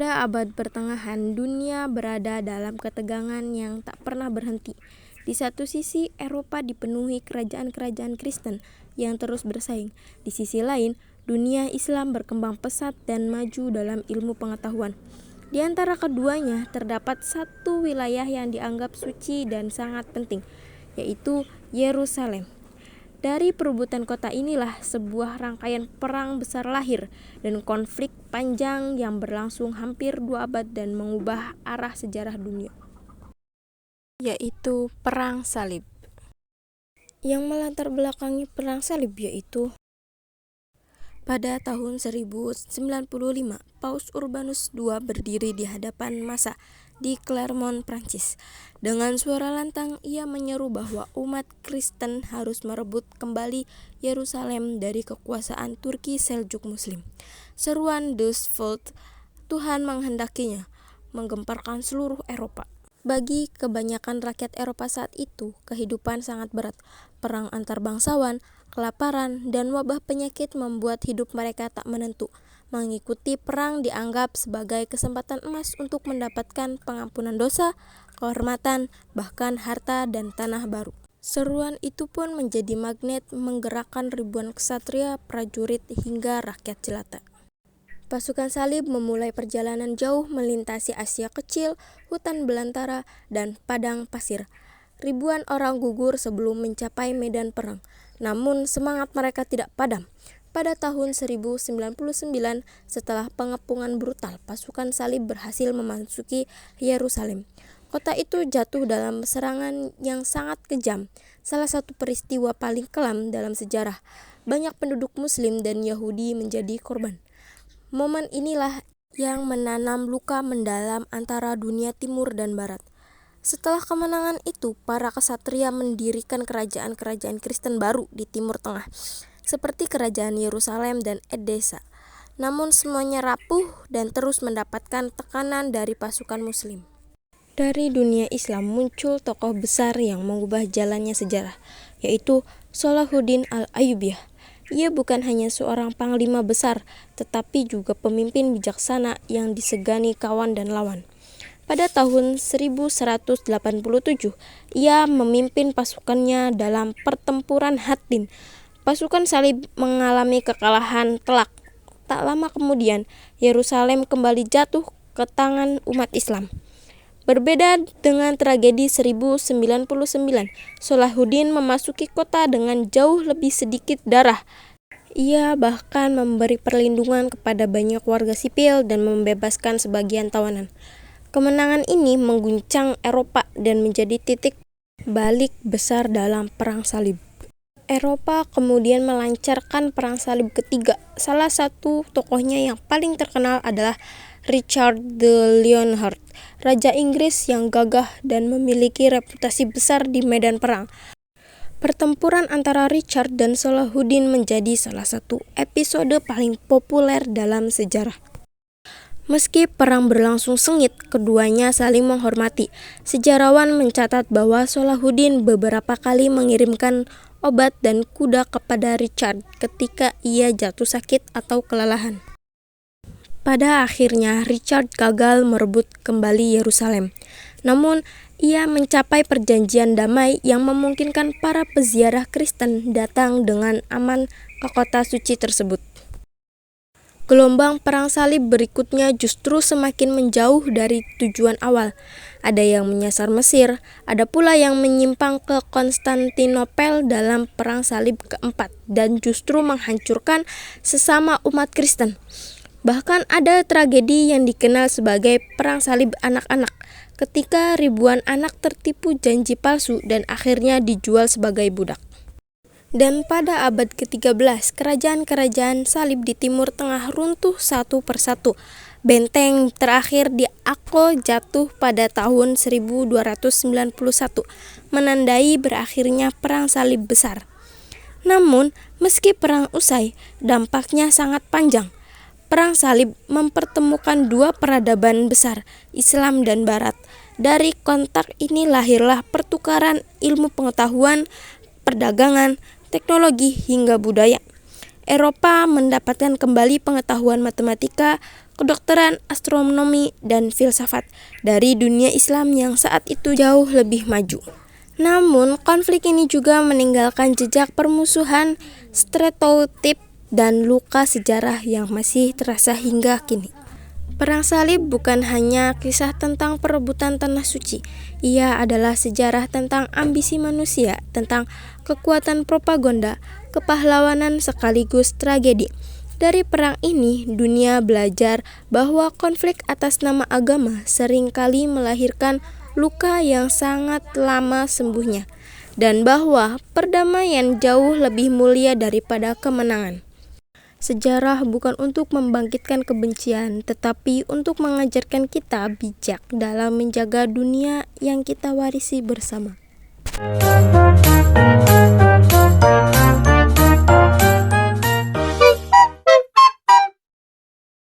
Pada abad pertengahan, dunia berada dalam ketegangan yang tak pernah berhenti. Di satu sisi, Eropa dipenuhi kerajaan-kerajaan Kristen yang terus bersaing. Di sisi lain, dunia Islam berkembang pesat dan maju dalam ilmu pengetahuan. Di antara keduanya, terdapat satu wilayah yang dianggap suci dan sangat penting, yaitu Yerusalem. Dari perebutan kota inilah sebuah rangkaian perang besar lahir dan konflik panjang yang berlangsung hampir 2 abad dan mengubah arah sejarah dunia, yaitu Perang Salib. Yang melatar belakangi Perang Salib yaitu pada tahun 1095, Paus Urbanus II berdiri di hadapan massa di Clermont, Prancis. Dengan suara lantang, ia menyeru bahwa umat Kristen harus merebut kembali Yerusalem dari kekuasaan Turki Seljuk Muslim. Seruan Das Volk, Tuhan menghendakinya, menggemparkan seluruh Eropa. Bagi kebanyakan rakyat Eropa saat itu, kehidupan sangat berat. Perang antar bangsawan, kelaparan, dan wabah penyakit membuat hidup mereka tak menentu. Mengikuti perang dianggap sebagai kesempatan emas untuk mendapatkan pengampunan dosa, kehormatan, bahkan harta dan tanah baru. Seruan itu pun menjadi magnet menggerakkan ribuan ksatria, prajurit, hingga rakyat jelata. Pasukan salib memulai perjalanan jauh melintasi Asia Kecil, hutan belantara, dan padang pasir. Ribuan orang gugur sebelum mencapai medan perang. Namun semangat mereka tidak padam. Pada tahun 1099, setelah pengepungan brutal, pasukan salib berhasil memasuki Yerusalem. Kota itu jatuh dalam serangan yang sangat kejam, salah satu peristiwa paling kelam dalam sejarah. Banyak penduduk Muslim dan Yahudi menjadi korban. Momen inilah yang menanam luka mendalam antara dunia timur dan barat. Setelah kemenangan itu, para ksatria mendirikan kerajaan-kerajaan Kristen baru di Timur Tengah, seperti kerajaan Yerusalem dan Edessa. Namun semuanya rapuh dan terus mendapatkan tekanan dari pasukan Muslim. Dari dunia Islam muncul tokoh besar yang mengubah jalannya sejarah, yaitu Salahuddin al-Ayyubiyah. Ia bukan hanya seorang panglima besar, tetapi juga pemimpin bijaksana yang disegani kawan dan lawan. Pada tahun 1187, ia memimpin pasukannya dalam pertempuran Hattin. Pasukan salib mengalami kekalahan telak. Tak lama kemudian, Yerusalem kembali jatuh ke tangan umat Islam. Berbeda dengan tragedi 1099, Salahuddin memasuki kota dengan jauh lebih sedikit darah. Ia bahkan memberi perlindungan kepada banyak warga sipil dan membebaskan sebagian tawanan. Kemenangan ini mengguncang Eropa dan menjadi titik balik besar dalam Perang Salib. Eropa kemudian melancarkan Perang Salib ketiga. Salah satu tokohnya yang paling terkenal adalah Richard the Lionheart, Raja Inggris yang gagah dan memiliki reputasi besar di medan perang. Pertempuran antara Richard dan Salahuddin menjadi salah satu episode paling populer dalam sejarah. Meski perang berlangsung sengit, keduanya saling menghormati. Sejarawan mencatat bahwa Salahuddin beberapa kali mengirimkan obat dan kuda kepada Richard ketika ia jatuh sakit atau kelelahan. Pada akhirnya, Richard gagal merebut kembali Yerusalem. Namun, ia mencapai perjanjian damai yang memungkinkan para peziarah Kristen datang dengan aman ke kota suci tersebut. Gelombang Perang Salib berikutnya justru semakin menjauh dari tujuan awal. Ada yang menyasar Mesir, ada pula yang menyimpang ke Konstantinopel dalam Perang Salib keempat dan justru menghancurkan sesama umat Kristen. Bahkan ada tragedi yang dikenal sebagai Perang Salib anak-anak, ketika ribuan anak tertipu janji palsu dan akhirnya dijual sebagai budak. Dan pada abad ke-13, kerajaan-kerajaan salib di Timur Tengah runtuh satu persatu. Benteng terakhir di Akko jatuh pada tahun 1291, menandai berakhirnya Perang Salib besar. Namun, meski perang usai, dampaknya sangat panjang. Perang Salib mempertemukan dua peradaban besar, Islam dan Barat. Dari kontak ini lahirlah pertukaran ilmu pengetahuan, perdagangan, teknologi hingga budaya. Eropa mendapatkan kembali pengetahuan matematika, kedokteran, astronomi, dan filsafat dari dunia Islam yang saat itu jauh lebih maju. Namun, konflik ini juga meninggalkan jejak permusuhan, stereotip, dan luka sejarah yang masih terasa hingga kini. Perang Salib bukan hanya kisah tentang perebutan tanah suci. Ia adalah sejarah tentang ambisi manusia, tentang kekuatan propaganda, kepahlawanan sekaligus tragedi. Dari perang ini, dunia belajar bahwa konflik atas nama agama seringkali melahirkan luka yang sangat lama sembuhnya, dan bahwa perdamaian jauh lebih mulia daripada kemenangan. Sejarah bukan untuk membangkitkan kebencian, tetapi untuk mengajarkan kita bijak dalam menjaga dunia yang kita warisi bersama.